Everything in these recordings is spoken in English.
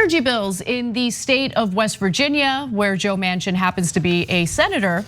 Energy bills in the state of West Virginia, where Joe Manchin happens to be a senator,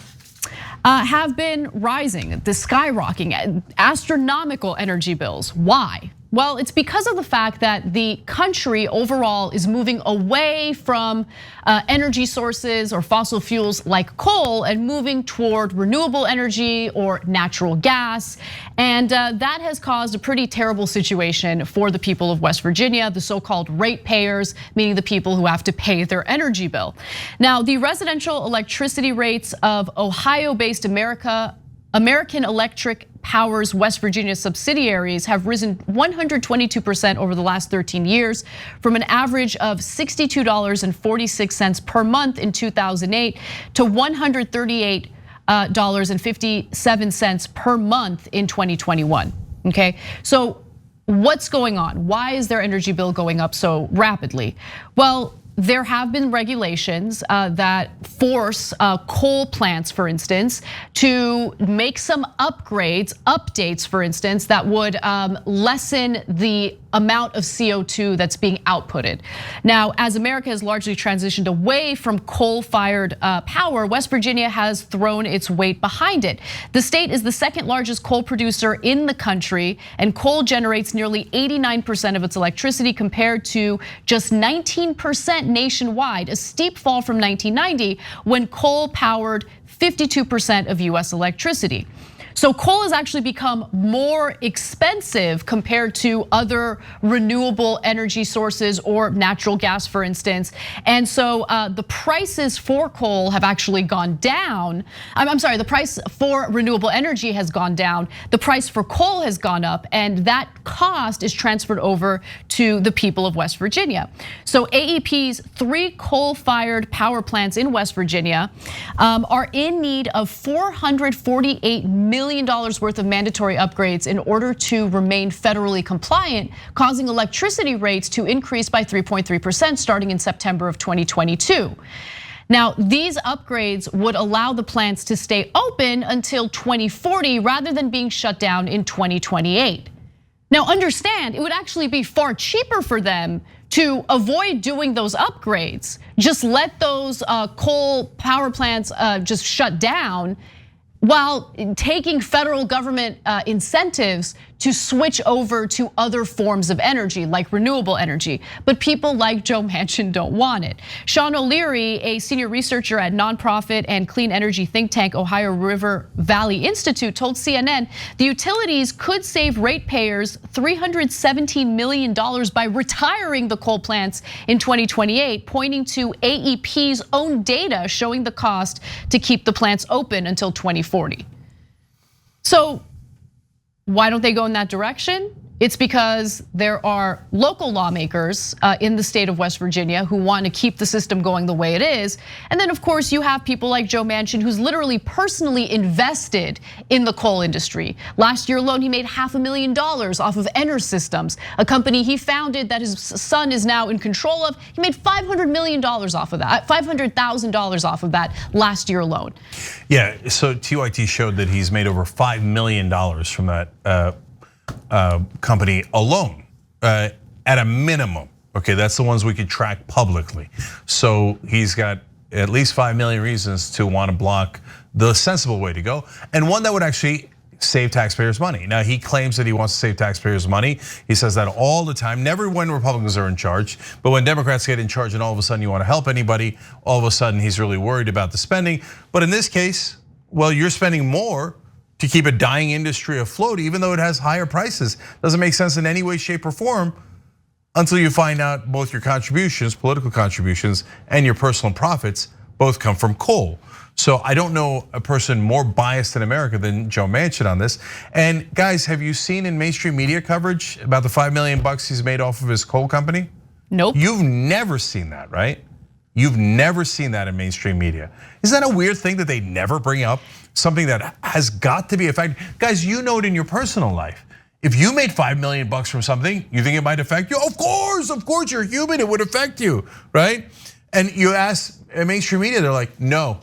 have been rising, skyrocketing, astronomical energy bills. Why? Well, it's because of the fact that the country overall is moving away from energy sources or fossil fuels like coal and moving toward renewable energy or natural gas. And that has caused a pretty terrible situation for the people of West Virginia, the so-called ratepayers, meaning the people who have to pay their energy bill. Now, the residential electricity rates of Ohio-based American Electric Power's West Virginia subsidiaries have risen 122% over the last 13 years, from an average of $62.46 per month in 2008 to $138.57 per month in 2021. Okay, so what's going on? Why is their energy bill going up so rapidly? Well, there have been regulations that force coal plants, for instance, to make some updates, for instance, that would lessen the amount of CO2 that's being outputted. Now, as America has largely transitioned away from coal-fired power, West Virginia has thrown its weight behind it. The state is the second largest coal producer in the country, and coal generates nearly 89% of its electricity compared to just 19% nationwide, a steep fall from 1990 when coal powered 52% of US electricity. So coal has actually become more expensive compared to other renewable energy sources or natural gas, for instance. And so the prices for coal have actually gone down. I'm sorry, the price for renewable energy has gone down. The price for coal has gone up, and that cost is transferred over to the people of West Virginia. So AEP's 3 coal-fired power plants in West Virginia are in need of $448 million worth of mandatory upgrades in order to remain federally compliant, causing electricity rates to increase by 3.3% starting in September of 2022. Now, these upgrades would allow the plants to stay open until 2040 rather than being shut down in 2028. Now, understand, it would actually be far cheaper for them to avoid doing those upgrades. Just let those coal power plants just shut down, while taking federal government incentives to switch over to other forms of energy, like renewable energy. But people like Joe Manchin don't want it. Sean O'Leary, a senior researcher at nonprofit and clean energy think tank Ohio River Valley Institute, told CNN the utilities could save ratepayers $317 million by retiring the coal plants in 2028, pointing to AEP's own data showing the cost to keep the plants open until 2040. So why don't they go in that direction? It's because there are local lawmakers in the state of West Virginia who want to keep the system going the way it is. And then of course you have people like Joe Manchin, who's literally personally invested in the coal industry. Last year alone, he made $500,000 off of Enersystems, a company he founded that his son is now in control of. He made $500 million off of that, $500,000 off of that last year alone. Yeah, so TYT showed that he's made over $5 million from that company alone, at a minimum. Okay, that's the ones we could track publicly. So he's got at least 5 million reasons to want to block the sensible way to go, and one that would actually save taxpayers money. Now, he claims that he wants to save taxpayers money. He says that all the time, never when Republicans are in charge, but when Democrats get in charge and all of a sudden you want to help anybody, all of a sudden he's really worried about the spending. But in this case, well, you're spending more to keep a dying industry afloat, even though it has higher prices. Doesn't make sense in any way, shape, or form until you find out both your contributions, political contributions, and your personal profits both come from coal. So I don't know a person more biased in America than Joe Manchin on this. And guys, have you seen in mainstream media coverage about the $5 million he's made off of his coal company? Nope. You've never seen that, right? You've never seen that in mainstream media. Isn't that a weird thing that they never bring up? Something that has got to be a fact. Guys, you know it in your personal life. If you made $5 million from something, you think it might affect you? Of course, you're human, it would affect you, right? And you ask mainstream media, they're like, no.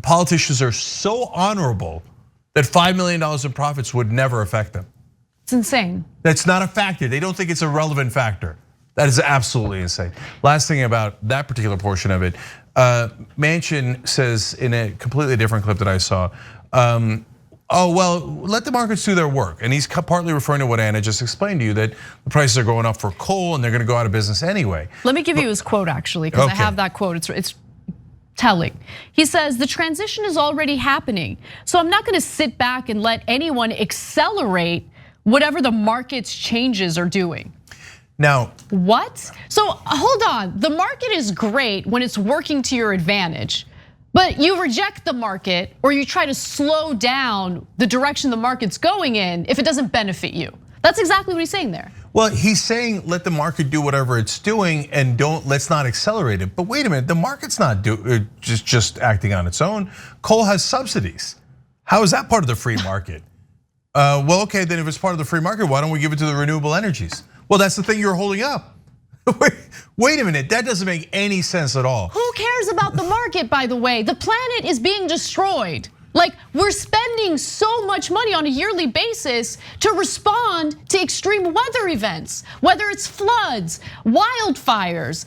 Politicians are so honorable that $5 million in profits would never affect them. It's insane. That's not a factor. They don't think it's a relevant factor. That is absolutely insane. Last thing about that particular portion of it, Manchin says in a completely different clip that I saw, oh, well, let the markets do their work. And he's partly referring to what Anna just explained to you, that the prices are going up for coal and they're gonna go out of business anyway. Let me give you his quote actually, because I have that quote, it's telling. He says, the transition is already happening. So I'm not gonna sit back and let anyone accelerate whatever the market's changes are doing. Now, what? So hold on, the market is great when it's working to your advantage. But you reject the market or you try to slow down the direction the market's going in if it doesn't benefit you. That's exactly what he's saying there. Well, he's saying let the market do whatever it's doing and let's not accelerate it. But wait a minute, the market's not just acting on its own. Coal has subsidies. How is that part of the free market? Well, okay, then if it's part of the free market, why don't we give it to the renewable energies? Well, that's the thing you're holding up. Wait a minute, that doesn't make any sense at all. Who cares about the market, by the way? The planet is being destroyed. Like, we're spending so much money on a yearly basis to respond to extreme weather events, whether it's floods, wildfires,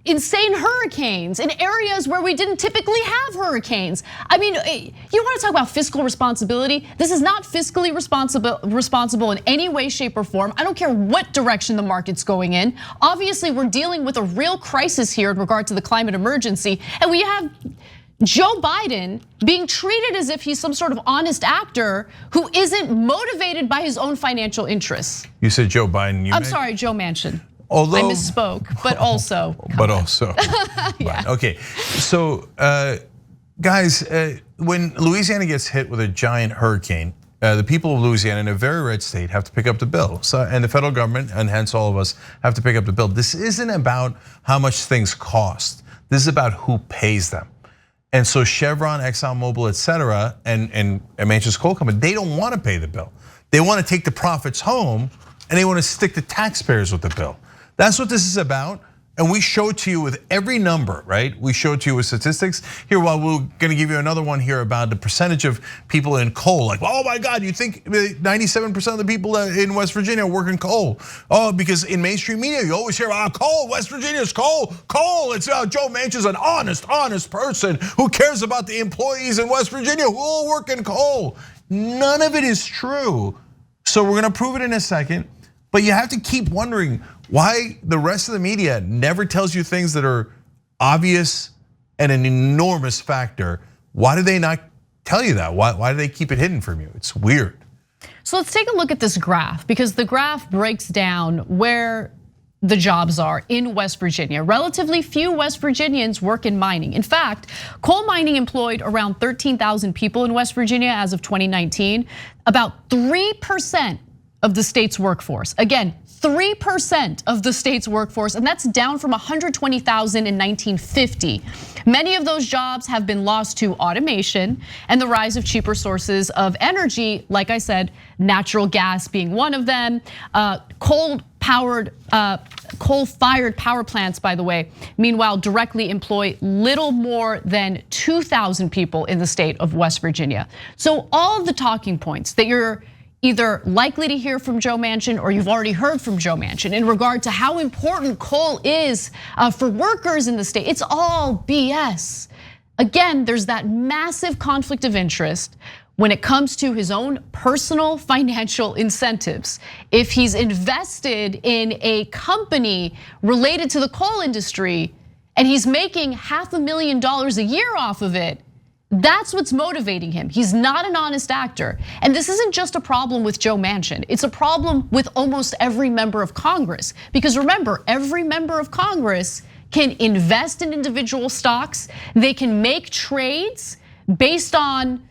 insane hurricanes in areas where we didn't typically have hurricanes. I mean, you want to talk about fiscal responsibility? This is not fiscally responsible in any way, shape, or form. I don't care what direction the market's going in. Obviously, we're dealing with a real crisis here in regard to the climate emergency, and we have Joe Biden being treated as if he's some sort of honest actor who isn't motivated by his own financial interests. You said Joe Biden. I'm sorry, Joe Manchin. Although, I misspoke, but also. But also. Yeah. Okay, so guys, when Louisiana gets hit with a giant hurricane, the people of Louisiana, in a very red state, have to pick up the bill. So, and the federal government, and hence all of us, have to pick up the bill. This isn't about how much things cost. This is about who pays them. And so Chevron, ExxonMobil, et cetera, and Manchin's coal company, they don't want to pay the bill. They want to take the profits home and they want to stick the taxpayers with the bill. That's what this is about. And we show it to you with every number, right? We show it to you with statistics. Here, well, we're gonna give you another one here about the percentage of people in coal. Like, oh my God, you think 97% of the people in West Virginia work in coal? Oh, because in mainstream media, you always hear about coal, West Virginia's coal. It's Joe Manchin's an honest person who cares about the employees in West Virginia who all work in coal. None of it is true. So we're gonna prove it in a second, but you have to keep wondering why the rest of the media never tells you things that are obvious and an enormous factor. Why do they not tell you that? Why do they keep it hidden from you? It's weird. So let's take a look at this graph, because the graph breaks down where the jobs are in West Virginia. Relatively few West Virginians work in mining. In fact, coal mining employed around 13,000 people in West Virginia as of 2019, about 3% of the state's workforce. Again, 3% of the state's workforce, and that's down from 120,000 in 1950. Many of those jobs have been lost to automation and the rise of cheaper sources of energy. Like I said, natural gas being one of them. Coal-fired power plants, by the way, meanwhile, directly employ little more than 2,000 people in the state of West Virginia. So all of the talking points that you're either likely to hear from Joe Manchin or you've already heard from Joe Manchin in regard to how important coal is for workers in the state, it's all BS. Again, there's that massive conflict of interest when it comes to his own personal financial incentives. If he's invested in a company related to the coal industry and he's making $500,000 a year off of it, that's what's motivating him. He's not an honest actor. And this isn't just a problem with Joe Manchin. It's a problem with almost every member of Congress. Because remember, every member of Congress can invest in individual stocks. They can make trades based on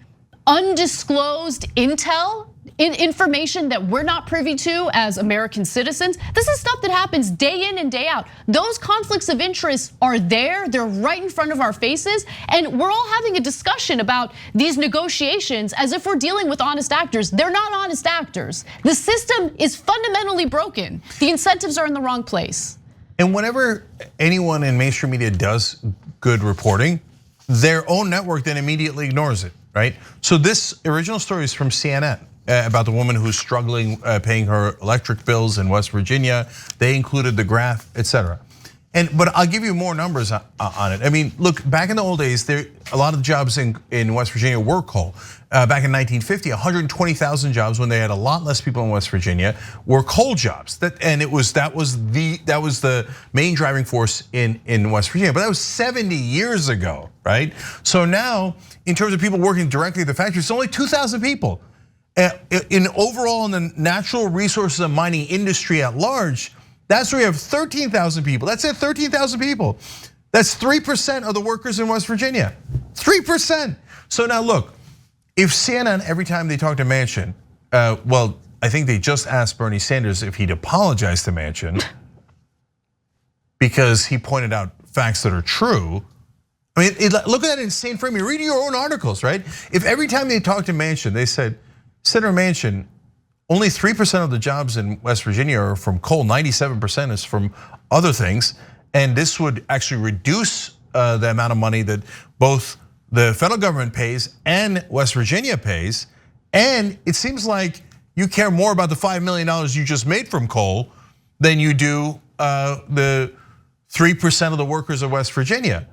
undisclosed intel, information that we're not privy to as American citizens. This is stuff that happens day in and day out. Those conflicts of interest are there, they're right in front of our faces, and we're all having a discussion about these negotiations as if we're dealing with honest actors. They're not honest actors. The system is fundamentally broken. The incentives are in the wrong place. And whenever anyone in mainstream media does good reporting, their own network then immediately ignores it, right? So this original story is from CNN. about the woman who's struggling paying her electric bills in West Virginia. They included the graph, etc. But I'll give you more numbers on it. I mean, look, back in the old days, a lot of the jobs in West Virginia were coal. Back in 1950, 120,000 jobs, when they had a lot less people in West Virginia, were coal jobs. That was the main driving force in West Virginia. But that was 70 years ago, right? So now, in terms of people working directly at the factory, it's only 2,000 people. In overall, in the natural resources and mining industry at large, that's where you have 13,000 people. That's it, 13,000 people. That's 3% of the workers in West Virginia. 3%. So now look, if CNN, every time they talk to Manchin, well, I think they just asked Bernie Sanders if he'd apologize to Manchin because he pointed out facts that are true. I mean, look at that insane frame. You're reading your own articles, right? If every time they talk to Manchin, they said, Senator Manchin, only 3% of the jobs in West Virginia are from coal, 97% is from other things. And this would actually reduce the amount of money that both the federal government pays and West Virginia pays. And it seems like you care more about the $5 million you just made from coal than you do the 3% of the workers of West Virginia.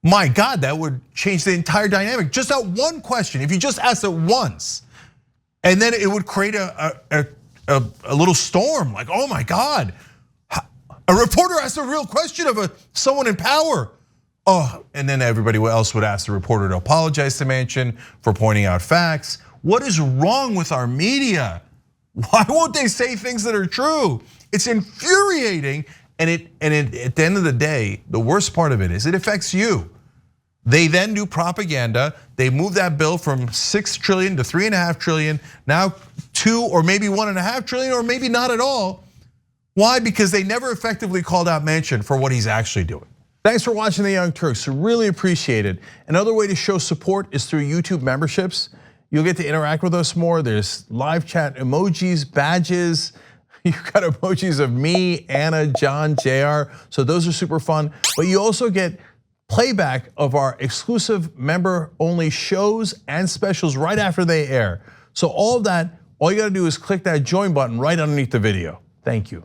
My God, that would change the entire dynamic. Just that one question, if you just asked it once, and then it would create a little storm, like, oh my God, a reporter asked a real question of someone in power. Oh, and then everybody else would ask the reporter to apologize to Manchin for pointing out facts. What is wrong with our media? Why won't they say things that are true? It's infuriating, and at the end of the day, the worst part of it is it affects you. They then do propaganda. They move that bill from 6 trillion to 3.5 trillion, now 2 or maybe 1.5 trillion, or maybe not at all. Why? Because they never effectively called out Manchin for what he's actually doing. Thanks for watching the Young Turks, really appreciate it. Another way to show support is through YouTube memberships. You'll get to interact with us more. There's live chat emojis, badges. You've got emojis of me, Anna, John, JR. So those are super fun. But you also get playback of our exclusive member-only shows and specials right after they air. So all of that, all you gotta do is click that join button right underneath the video. Thank you.